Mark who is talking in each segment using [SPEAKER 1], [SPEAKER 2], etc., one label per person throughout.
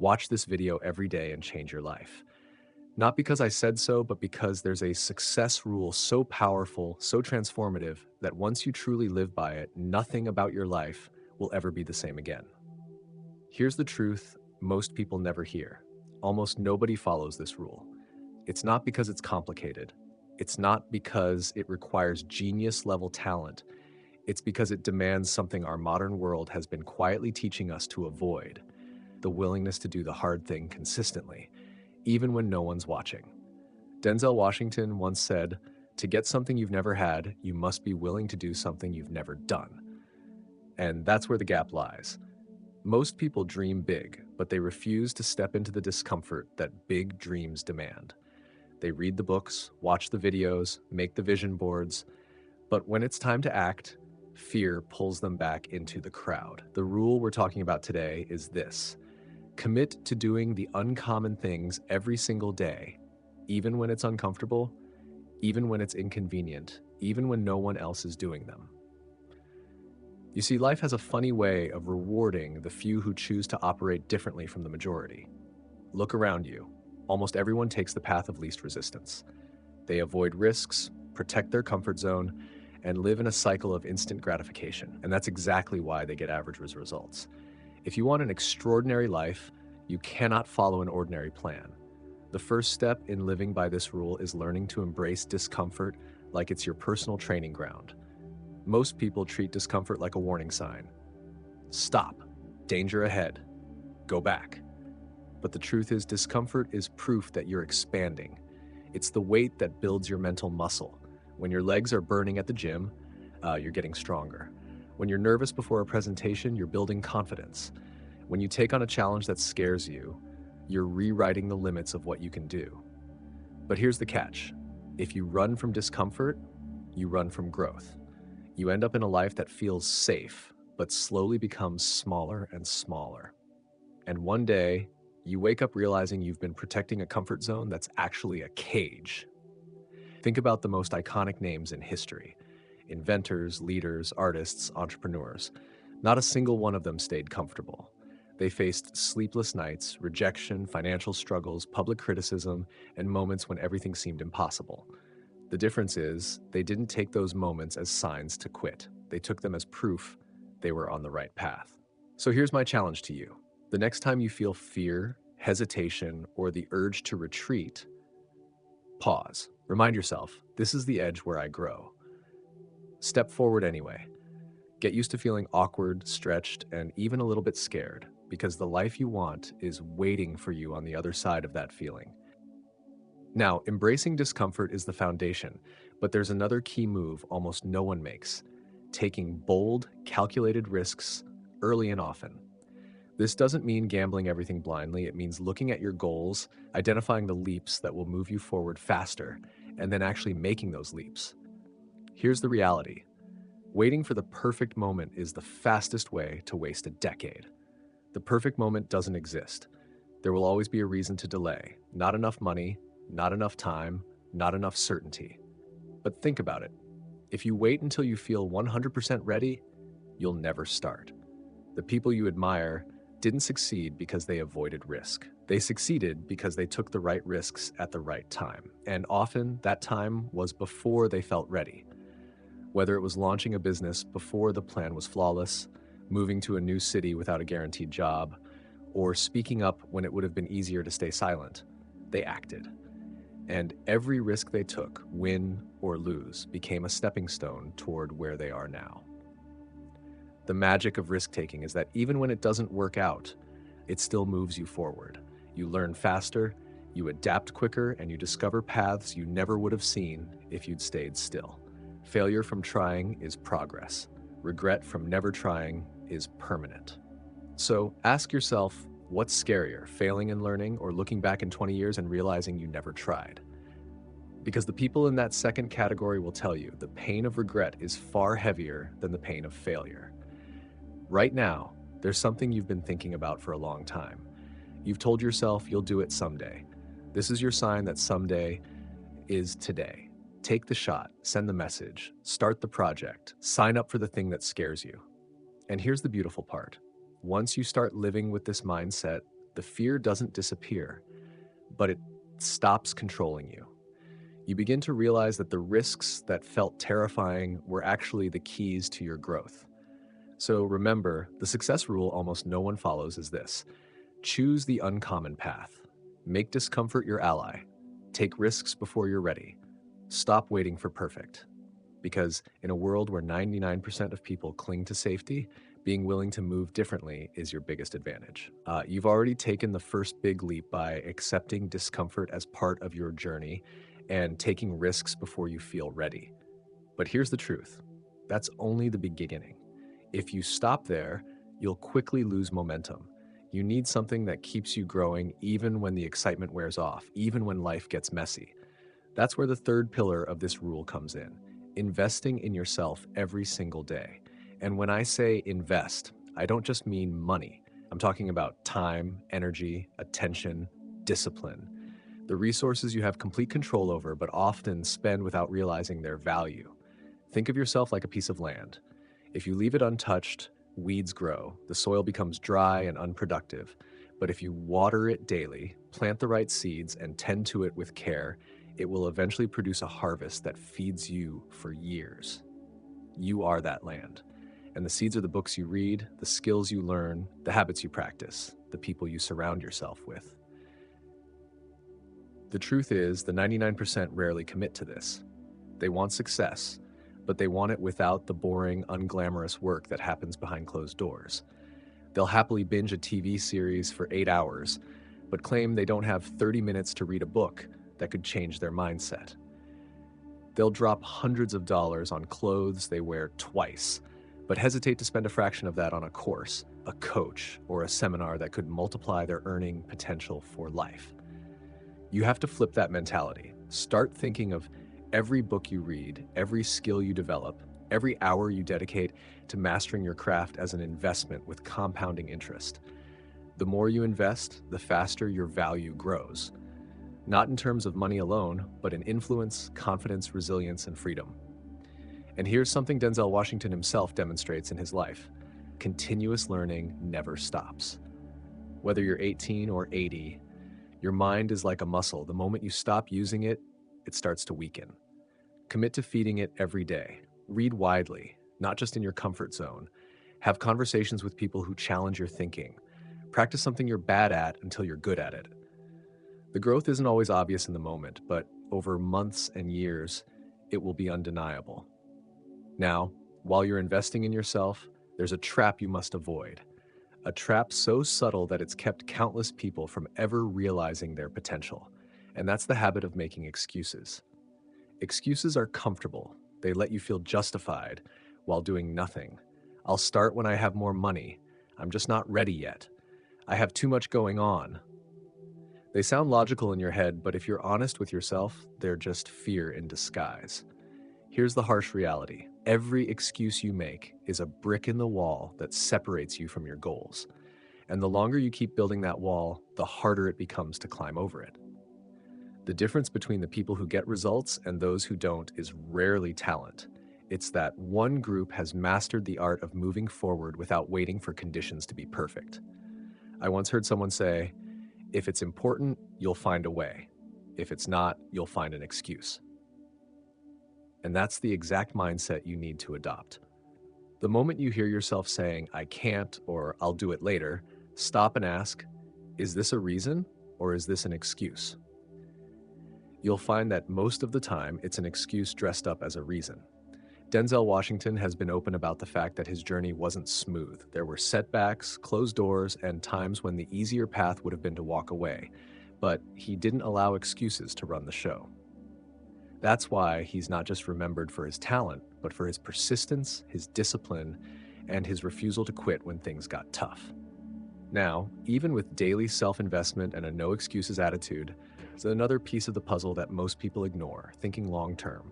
[SPEAKER 1] Watch this video every day and change your life. Not because I said so, but because there's a success rule so powerful, so transformative, that once you truly live by it, nothing about your life will ever be the same again. Here's the truth most people never hear. Almost nobody follows this rule. It's not because it's complicated. It's not because it requires genius level talent. It's because it demands something our modern world has been quietly teaching us to avoid: the willingness to do the hard thing consistently, even when no one's watching. Denzel Washington once said, "To get something you've never had, you must be willing to do something you've never done." And that's where the gap lies. Most people dream big, but they refuse to step into the discomfort that big dreams demand. They read the books, watch the videos, make the vision boards, but when it's time to act, fear pulls them back into the crowd. The rule we're talking about today is this: commit to doing the uncommon things every single day, even when it's uncomfortable, even when it's inconvenient, even when no one else is doing them. You see, life has a funny way of rewarding the few who choose to operate differently from the majority. Look around you. Almost everyone takes the path of least resistance. They avoid risks, protect their comfort zone, and live in a cycle of instant gratification. And that's exactly why they get average results. If you want an extraordinary life, you cannot follow an ordinary plan. The first step in living by this rule is learning to embrace discomfort like it's your personal training ground. Most people treat discomfort like a warning sign. Stop. Danger ahead. Go back. But the truth is, discomfort is proof that you're expanding. It's the weight that builds your mental muscle. When your legs are burning at the gym, you're getting stronger. When you're nervous before a presentation, you're building confidence. When you take on a challenge that scares you, you're rewriting the limits of what you can do. But here's the catch. If you run from discomfort, you run from growth. You end up in a life that feels safe, but slowly becomes smaller and smaller. And one day, you wake up realizing you've been protecting a comfort zone that's actually a cage. Think about the most iconic names in history: inventors, leaders, artists, entrepreneurs. Not a single one of them stayed comfortable. They faced sleepless nights, rejection, financial struggles, public criticism, and moments when everything seemed impossible. The difference is, they didn't take those moments as signs to quit. They took them as proof they were on the right path. So here's my challenge to you. The next time you feel fear, hesitation, or the urge to retreat, pause. Remind yourself, this is the edge where I grow. Step forward anyway. Get used to feeling awkward, stretched, and even a little bit scared, because the life you want is waiting for you on the other side of that feeling. Now, embracing discomfort is the foundation, but there's another key move almost no one makes: taking bold, calculated risks early and often. This doesn't mean gambling everything blindly. It means looking at your goals, identifying the leaps that will move you forward faster, and then actually making those leaps. Here's the reality. Waiting for the perfect moment is the fastest way to waste a decade. The perfect moment doesn't exist. There will always be a reason to delay. Not enough money, not enough time, not enough certainty. But think about it. If you wait until you feel 100% ready, you'll never start. The people you admire didn't succeed because they avoided risk. They succeeded because they took the right risks at the right time. And often that time was before they felt ready. Whether it was launching a business before the plan was flawless, moving to a new city without a guaranteed job, or speaking up when it would have been easier to stay silent, they acted. And every risk they took, win or lose, became a stepping stone toward where they are now. The magic of risk-taking is that even when it doesn't work out, it still moves you forward. You learn faster, you adapt quicker, and you discover paths you never would have seen if you'd stayed still. Failure from trying is progress. Regret from never trying is permanent. So ask yourself, what's scarier, failing and learning, or looking back in 20 years and realizing you never tried? Because the people in that second category will tell you the pain of regret is far heavier than the pain of failure. Right now, there's something you've been thinking about for a long time. You've told yourself you'll do it someday. This is your sign that someday is today. Take the shot, send the message, start the project, sign up for the thing that scares you. And here's the beautiful part. Once you start living with this mindset, the fear doesn't disappear, but it stops controlling you. You begin to realize that the risks that felt terrifying were actually the keys to your growth. So remember, the success rule almost no one follows is this: choose the uncommon path. Make discomfort your ally. Take risks before you're ready. Stop waiting for perfect. Because in a world where 99% of people cling to safety, being willing to move differently is your biggest advantage. You've already taken the first big leap by accepting discomfort as part of your journey and taking risks before you feel ready. But here's the truth: that's only the beginning. If you stop there, you'll quickly lose momentum. You need something that keeps you growing even when the excitement wears off, even when life gets messy. That's where the third pillar of this rule comes in: investing in yourself every single day. And when I say invest, I don't just mean money. I'm talking about time, energy, attention, discipline. The resources you have complete control over, but often spend without realizing their value. Think of yourself like a piece of land. If you leave it untouched, weeds grow, the soil becomes dry and unproductive. But if you water it daily, plant the right seeds, and tend to it with care, it will eventually produce a harvest that feeds you for years. You are that land. And the seeds are the books you read, the skills you learn, the habits you practice, the people you surround yourself with. The truth is, the 99% rarely commit to this. They want success, but they want it without the boring, unglamorous work that happens behind closed doors. They'll happily binge a TV series for 8 hours, but claim they don't have 30 minutes to read a book that could change their mindset. They'll drop hundreds of dollars on clothes they wear twice, but hesitate to spend a fraction of that on a course, a coach, or a seminar that could multiply their earning potential for life. You have to flip that mentality. Start thinking of every book you read, every skill you develop, every hour you dedicate to mastering your craft as an investment with compounding interest. The more you invest, the faster your value grows. Not in terms of money alone, but in influence, confidence, resilience, and freedom. And here's something Denzel Washington himself demonstrates in his life: continuous learning never stops. Whether you're 18 or 80, your mind is like a muscle. The moment you stop using it, it starts to weaken. Commit to feeding it every day. Read widely, not just in your comfort zone. Have conversations with people who challenge your thinking. Practice something you're bad at until you're good at it. The growth isn't always obvious in the moment, but over months and years, it will be undeniable. Now, while you're investing in yourself, there's a trap you must avoid. A trap so subtle that it's kept countless people from ever realizing their potential. And that's the habit of making excuses. Excuses are comfortable. They let you feel justified while doing nothing. I'll start when I have more money. I'm just not ready yet. I have too much going on. They sound logical in your head, but if you're honest with yourself, they're just fear in disguise. Here's the harsh reality: every excuse you make is a brick in the wall that separates you from your goals. And the longer you keep building that wall, the harder it becomes to climb over it. The difference between the people who get results and those who don't is rarely talent. It's that one group has mastered the art of moving forward without waiting for conditions to be perfect. I once heard someone say, "If it's important, you'll find a way. If it's not, you'll find an excuse." And that's the exact mindset you need to adopt. The moment you hear yourself saying, "I can't," or "I'll do it later," stop and ask, is this a reason or is this an excuse? You'll find that most of the time it's an excuse dressed up as a reason. Denzel Washington has been open about the fact that his journey wasn't smooth. There were setbacks, closed doors, and times when the easier path would have been to walk away. But he didn't allow excuses to run the show. That's why he's not just remembered for his talent, but for his persistence, his discipline, and his refusal to quit when things got tough. Now, even with daily self-investment and a no excuses attitude, there's another piece of the puzzle that most people ignore: thinking long-term.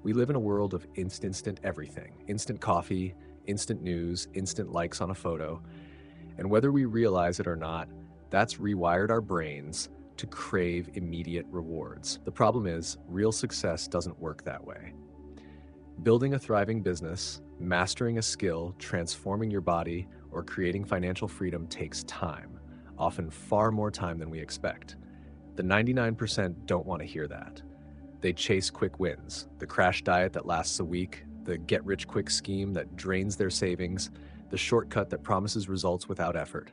[SPEAKER 1] We live in a world of instant everything: instant coffee, instant news, instant likes on a photo. And whether we realize it or not, that's rewired our brains to crave immediate rewards. The problem is, real success doesn't work that way. Building a thriving business, mastering a skill, transforming your body, or creating financial freedom takes time. often far more time than we expect. The 99% don't want to hear that. They chase quick wins, the crash diet that lasts a week, the get-rich-quick scheme that drains their savings, the shortcut that promises results without effort.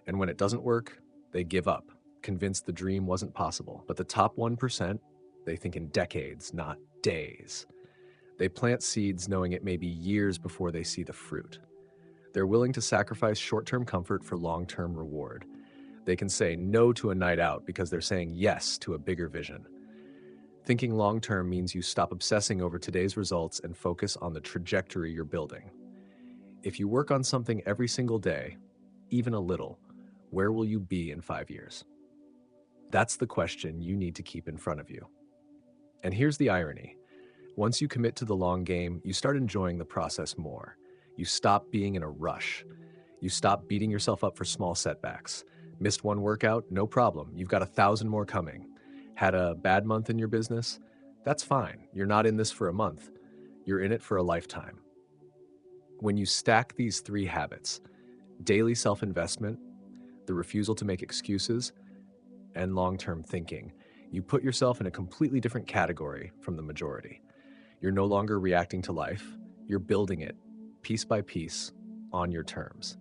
[SPEAKER 1] And when it doesn't work, they give up, convinced the dream wasn't possible. But the top 1%, they think in decades, not days. They plant seeds knowing it may be years before they see the fruit. They're willing to sacrifice short-term comfort for long-term reward. They can say no to a night out because they're saying yes to a bigger vision. Thinking long-term means you stop obsessing over today's results and focus on the trajectory you're building. If you work on something every single day, even a little, where will you be in 5 years? That's the question you need to keep in front of you. And here's the irony. Once you commit to the long game, you start enjoying the process more. You stop being in a rush. You stop beating yourself up for small setbacks. Missed one workout? No problem. You've got 1,000 more coming. Had a bad month in your business? That's fine. You're not in this for a month. You're in it for a lifetime. When you stack these 3 habits, daily self-investment, the refusal to make excuses, and long-term thinking, you put yourself in a completely different category from the majority. You're no longer reacting to life. You're building it, piece by piece, on your terms.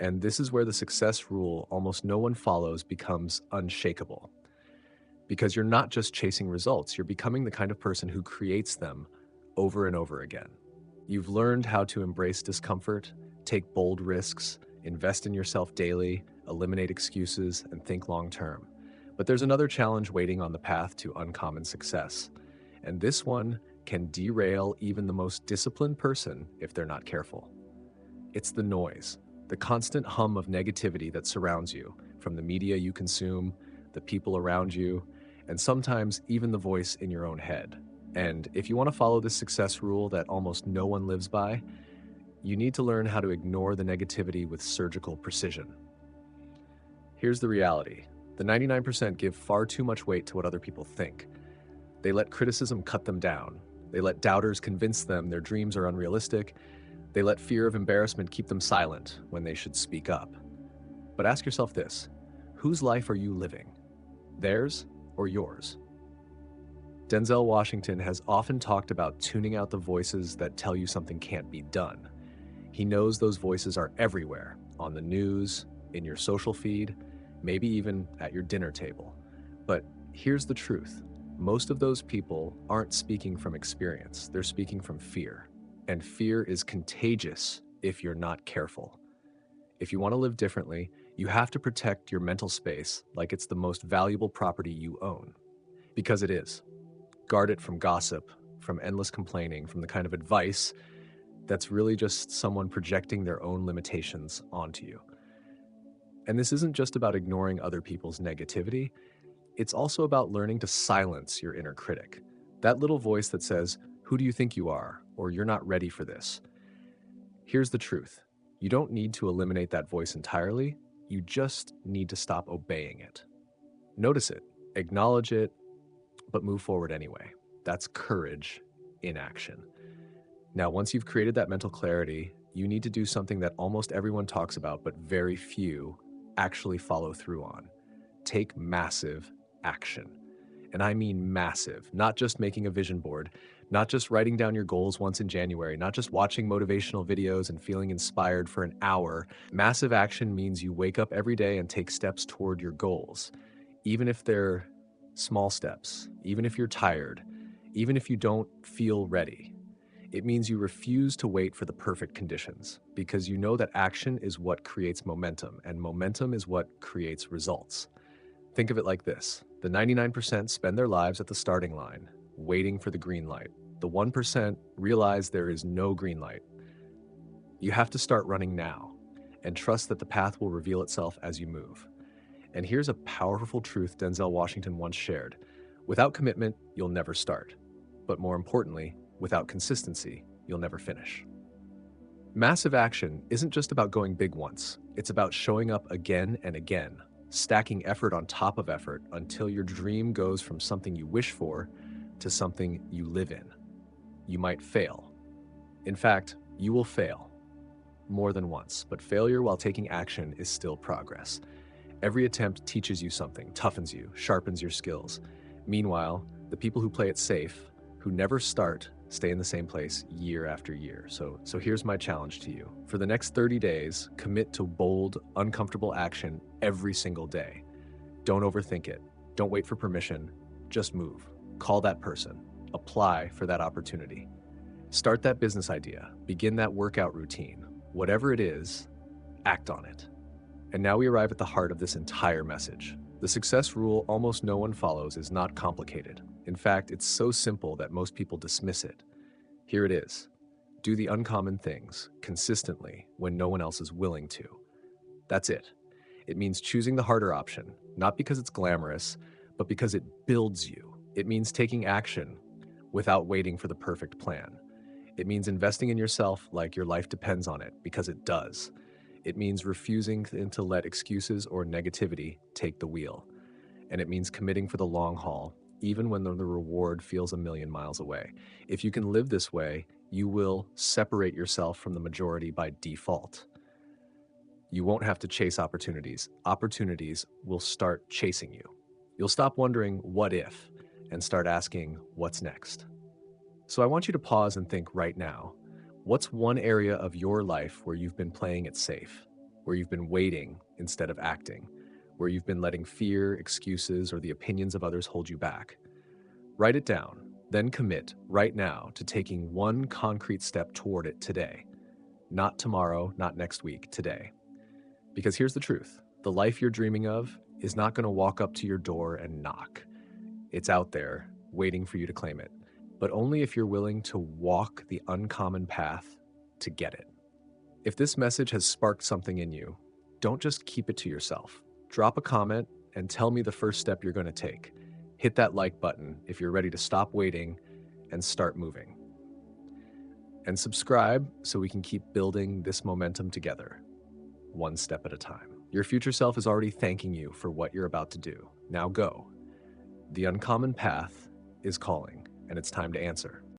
[SPEAKER 1] And this is where the success rule almost no one follows becomes unshakable. Because you're not just chasing results, you're becoming the kind of person who creates them over and over again. You've learned how to embrace discomfort, take bold risks, invest in yourself daily, eliminate excuses, and think long-term. But there's another challenge waiting on the path to uncommon success. And this one can derail even the most disciplined person if they're not careful. It's the noise, the constant hum of negativity that surrounds you, from the media you consume, the people around you, and sometimes even the voice in your own head. And if you want to follow this success rule that almost no one lives by, you need to learn how to ignore the negativity with surgical precision. Here's the reality. The 99% give far too much weight to what other people think. They let criticism cut them down. They let doubters convince them their dreams are unrealistic. They let fear of embarrassment keep them silent when they should speak up. But ask yourself this: whose life are you living? Theirs or yours? Denzel Washington has often talked about tuning out the voices that tell you something can't be done. He knows those voices are everywhere, on the news, in your social feed, maybe even at your dinner table. But here's the truth. Most of those people aren't speaking from experience. They're speaking from fear. And fear is contagious if you're not careful. If you want to live differently, you have to protect your mental space like it's the most valuable property you own. Because it is. Guard it from gossip, from endless complaining, from the kind of advice that's really just someone projecting their own limitations onto you. And this isn't just about ignoring other people's negativity. It's also about learning to silence your inner critic. That little voice that says, "Who do you think you are?" or "You're not ready for this." Here's the truth. You don't need to eliminate that voice entirely. You just need to stop obeying it. Notice it, acknowledge it, but move forward anyway. That's courage in action. Now, once you've created that mental clarity, you need to do something that almost everyone talks about, but very few actually follow through on. Take massive action. And I mean massive, not just making a vision board, not just writing down your goals once in January, not just watching motivational videos and feeling inspired for an hour. Massive action means you wake up every day and take steps toward your goals, even if they're small steps, even if you're tired, even if you don't feel ready. It means you refuse to wait for the perfect conditions, because you know that action is what creates momentum, and momentum is what creates results. Think of it like this. The 99% spend their lives at the starting line, waiting for the green light. The 1% realize there is no green light. You have to start running now, and trust that the path will reveal itself as you move. And here's a powerful truth Denzel Washington once shared. Without commitment, you'll never start. But more importantly, without consistency, you'll never finish. Massive action isn't just about going big once. It's about showing up again and again, stacking effort on top of effort until your dream goes from something you wish for to something you live in. You might fail. In fact, you will fail. more than once, but failure while taking action is still progress. Every attempt teaches you something, toughens you, sharpens your skills. Meanwhile, the people who play it safe, who never start, stay in the same place year after year. So here's my challenge to you. For the next 30 days, commit to bold, uncomfortable action every single day. Don't overthink it. Don't wait for permission. Just move. Call that person. Apply for that opportunity. Start that business idea. Begin that workout routine. Whatever it is, act on it. And now we arrive at the heart of this entire message. The success rule almost no one follows is not complicated. In fact, it's so simple that most people dismiss it. Here it is. Do the uncommon things consistently when no one else is willing to. That's it. It means choosing the harder option, not because it's glamorous, but because it builds you. It means taking action without waiting for the perfect plan. It means investing in yourself like your life depends on it, because it does. It means refusing to let excuses or negativity take the wheel. And it means committing for the long haul, even when the reward feels a million miles away. If you can live this way, you will separate yourself from the majority by default. You won't have to chase opportunities. Opportunities will start chasing you. You'll stop wondering, what if, and start asking, what's next? So I want you to pause and think right now. What's one area of your life where you've been playing it safe, where you've been waiting instead of acting, where you've been letting fear, excuses, or the opinions of others hold you back? Write it down, then commit right now to taking one concrete step toward it today. Not tomorrow, not next week, today. Because here's the truth. The life you're dreaming of is not going to walk up to your door and knock. It's out there, waiting for you to claim it. But only if you're willing to walk the uncommon path to get it. If this message has sparked something in you, don't just keep it to yourself. Drop a comment and tell me the first step you're going to take. Hit that like button if you're ready to stop waiting and start moving. And subscribe so we can keep building this momentum together, one step at a time. Your future self is already thanking you for what you're about to do. Now go. The uncommon path is calling, and it's time to answer.